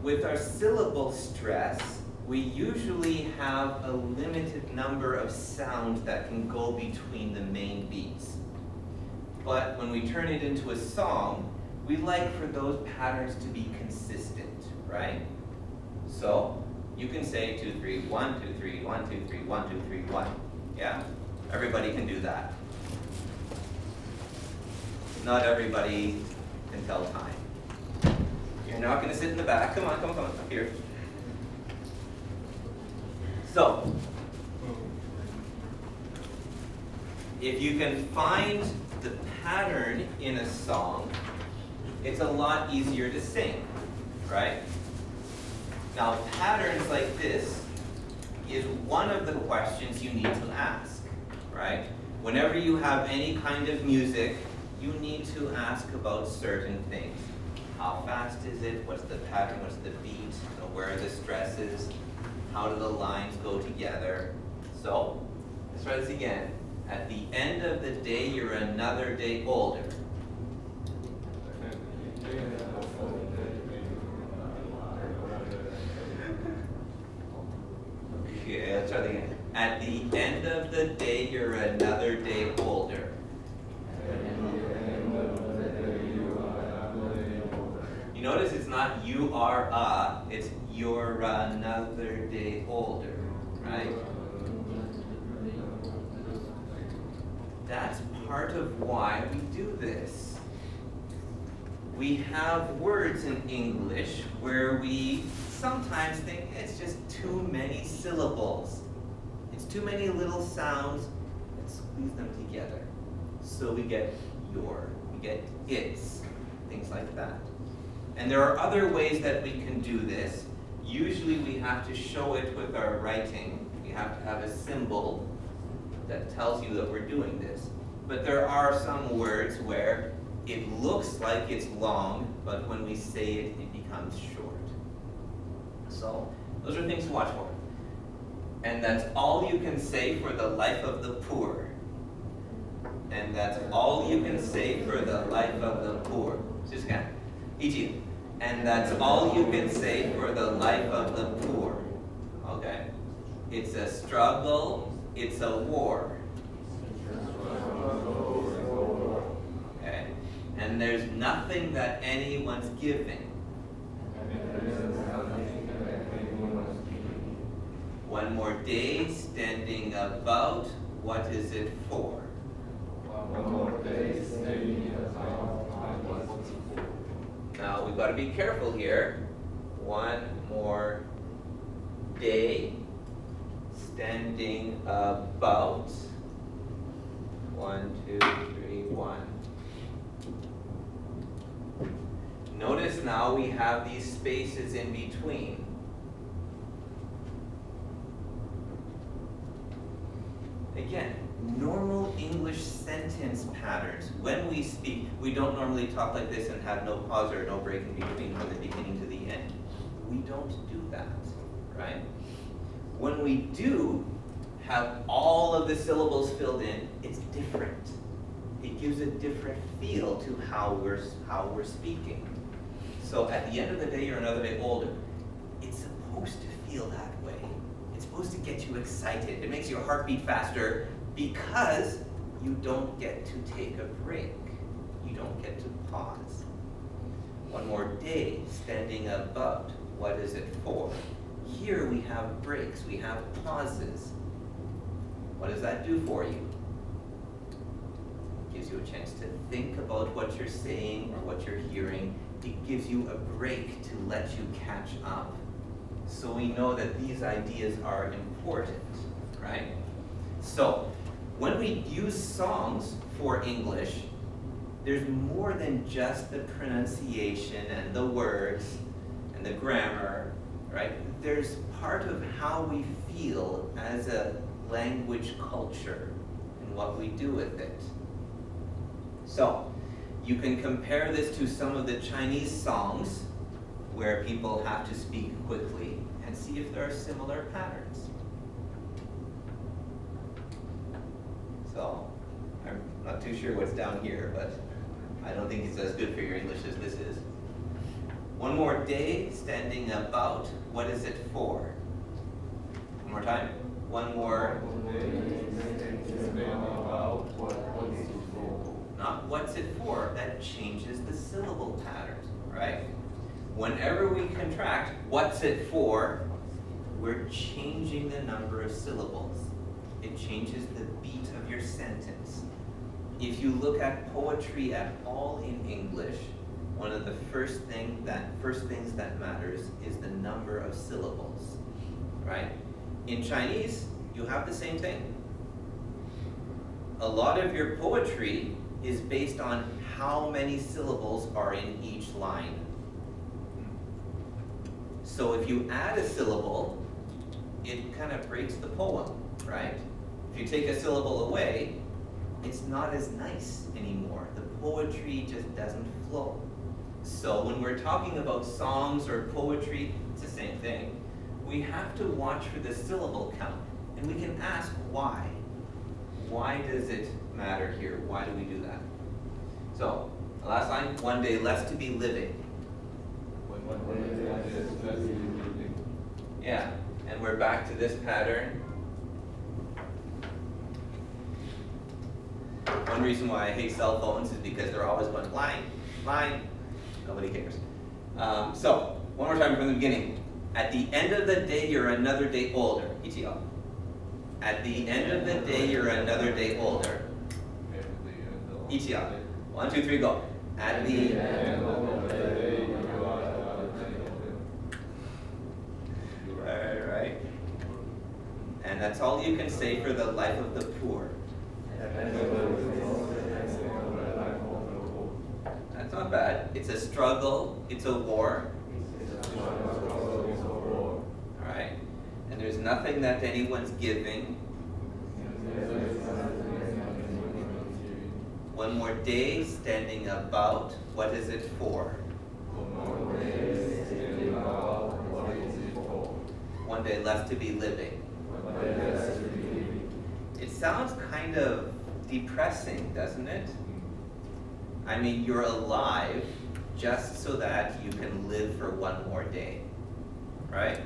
with our syllable stress, we usually have a limited number of sounds that can go between the main beats. But when we turn it into a song, we like for those patterns to be consistent, right? So you can say 2, 3, 1, 2, 3, 1, 2, 3, 1, 2, 3, 1. Yeah, everybody can do that. Not everybody can tell time. You're not going to sit in the back. Come on, come on, come on, up here. So, if you can find the pattern in a song, it's a lot easier to sing, right? Now, patterns like this is one of the questions you need to ask, right? Whenever you have any kind of music, you need to ask about certain things. How fast is it? What's the pattern? What's the beat? You know, where are the stresses? How do the lines go together? So, let's try this again. At the end of the day, you're another day older. Okay, let's try that again. At the end of the day, you're another day older. You notice it's not you are it's you're another day older, right? That's part of why we do this. We have words in English where we sometimes think it's just too many syllables. It's too many little sounds. Let's squeeze them together. So we get your, we get its, things like that. And there are other ways that we can do this. Usually we have to show it with our writing. We have to have a symbol that tells you that we're doing this. But there are some words where it looks like it's long, but when we say it, it becomes short. So those are things to watch for. And that's all you can say for the life of the poor. And that's all you can say for the life of the poor. Just kind of. And that's all you can say for the life of the poor. Okay? It's a struggle, it's a war. Okay? And there's nothing that anyone's giving. One more day, standing about, what is it for? One more day, standing about. Now, we've got to be careful here. One more day, standing about. 1, 2, 3, 1. Notice now we have these spaces in between. Again, normal English sentence patterns. When we speak, we don't normally talk like this and have no pause or no break in between from the beginning to the end. We don't do that, right? When we do have all of the syllables filled in, it's different. It gives a different feel to how we're speaking. So at the end of the day, you're another day older. It's supposed to feel that way. It's supposed to get you excited. It makes your heart beat faster because you don't get to take a break. You don't get to pause. One more day, standing about. What is it for? Here we have breaks. We have pauses. What does that do for you? It gives you a chance to think about what you're saying or what you're hearing. It gives you a break to let you catch up. So we know that these ideas are important, right? So, when we use songs for English, there's more than just the pronunciation and the words and the grammar, right? There's part of how we feel as a language culture and what we do with it. So, you can compare this to some of the Chinese songs where people have to speak quickly and see if there are similar patterns. So, I'm not too sure what's down here, but I don't think it's as good for your English as this is. One more day standing about, what is it for? One more time. One more. Not what's it for, that changes the syllable pattern, right? Whenever we contract what's it for, we're changing the number of syllables. It changes the beat of your sentence. If you look at poetry at all in English, one of the first things that matters is the number of syllables, right? In Chinese, you have the same thing. A lot of your poetry is based on how many syllables are in each line. So if you add a syllable, it kind of breaks the poem, right? If you take a syllable away, it's not as nice anymore. The poetry just doesn't flow. So when we're talking about songs or poetry, it's the same thing. We have to watch for the syllable count, and we can ask why. Why does it matter here? Why do we do that? So, the last line, one day less to be living. Yeah, and we're back to this pattern. One reason why I hate cell phones is because they're always going line, line. Nobody cares. So, one more time from the beginning. At the end of the day, you're another day older. ETL. At the end of the day, you're another day older. ETL. 1, 2, 3, go. At the end of the day, you are another day older. Right. And that's all you can say for the life of the poor. That's not bad. It's a struggle. It's a war. Alright. And there's nothing that anyone's giving. One more day standing about. What is it for? One day less to be living. It sounds kind of depressing, doesn't it? I mean, you're alive just so that you can live for one more day, right?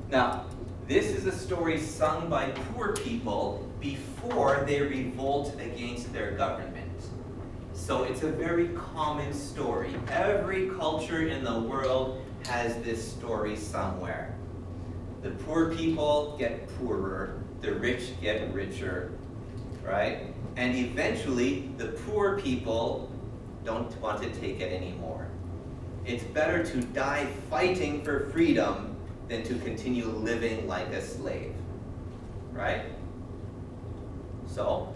Now, this is a story sung by poor people before they revolt against their government. So it's a very common story. Every culture in the world has this story somewhere. The poor people get poorer, the rich get richer, right? And eventually, the poor people don't want to take it anymore. It's better to die fighting for freedom than to continue living like a slave, right? So,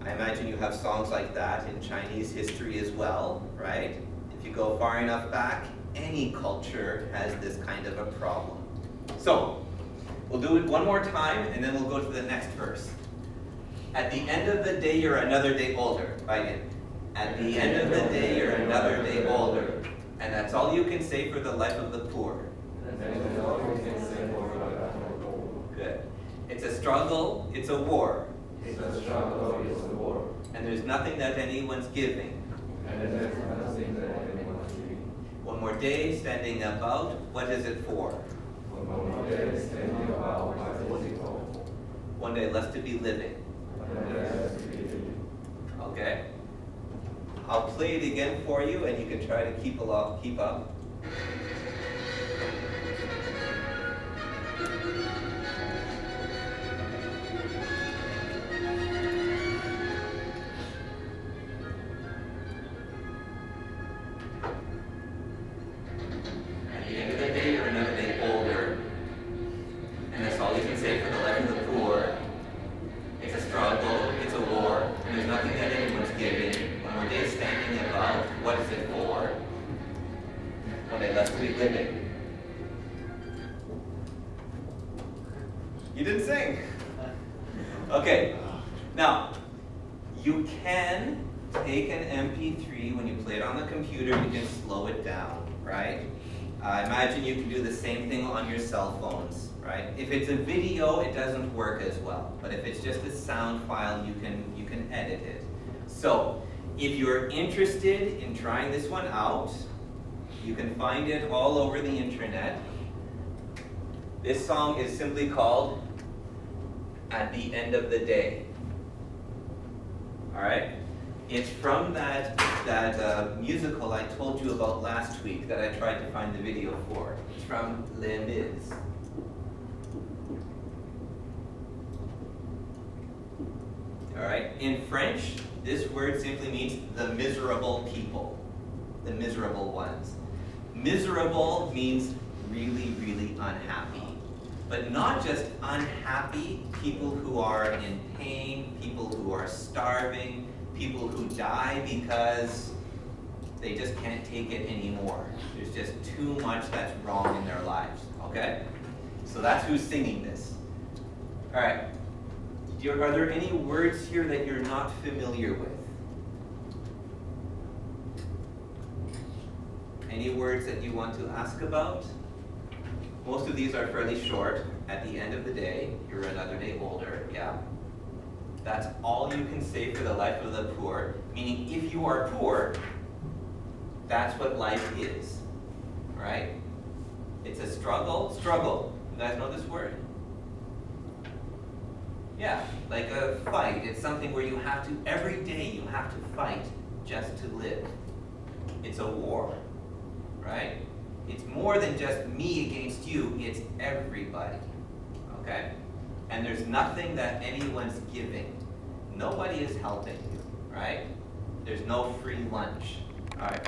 I imagine you have songs like that in Chinese history as well, right? If you go far enough back, any culture has this kind of a problem. So, we'll do it one more time, and then we'll go to the next verse. At the end of the day, you're another day older. Right in. At the end of the day, you're another day older. And that's all you can say for the life of the poor. Good. It's a struggle, it's a war. It's a struggle, it's a war. And there's nothing that anyone's giving. And there's nothing that anyone's giving. One more day standing about, what is it for? One more day standing about, what is it for? One day less to be living. Okay. I'll play it again for you, and you can try to keep up. At the end of the day, you're another day older, and that's all you can say for the life of the poor. It's a struggle, it's a war, and there's nothing that anyone's giving. One more day standing about, what is it for? One day less to be living. You didn't sing. Okay, now, you can take an MP3, when you play it on the computer, you can slow it down, right? Imagine you can do the same thing on your cell phones, right? If it's a video, it doesn't work as well. But if it's just a sound file, you can edit it. So, if you're interested in trying this one out, You can find it all over the internet. This song is simply called At the End of the Day. All right? It's from that musical I told you about last week that I tried to find the video for. It's from Les Mis. All right? In French, this word simply means the miserable people, the miserable ones. Miserable means really, really unhappy. But not just unhappy, people who are in pain, people who are starving, people who die because they just can't take it anymore. There's just too much that's wrong in their lives, okay? So that's who's singing this. All right. Are there any words here that you're not familiar with? Any words that you want to ask about? Most of these are fairly short. At the end of the day, you're another day older, yeah. That's all you can say for the life of the poor, meaning if you are poor, that's what life is, right? It's a struggle. You guys know this word? Yeah, like a fight. It's something where you have to, every day you have to fight just to live. It's a war, right? It's more than just me against you, it's everybody, okay? And there's nothing that anyone's giving. Nobody is helping you, right? There's no free lunch, all right?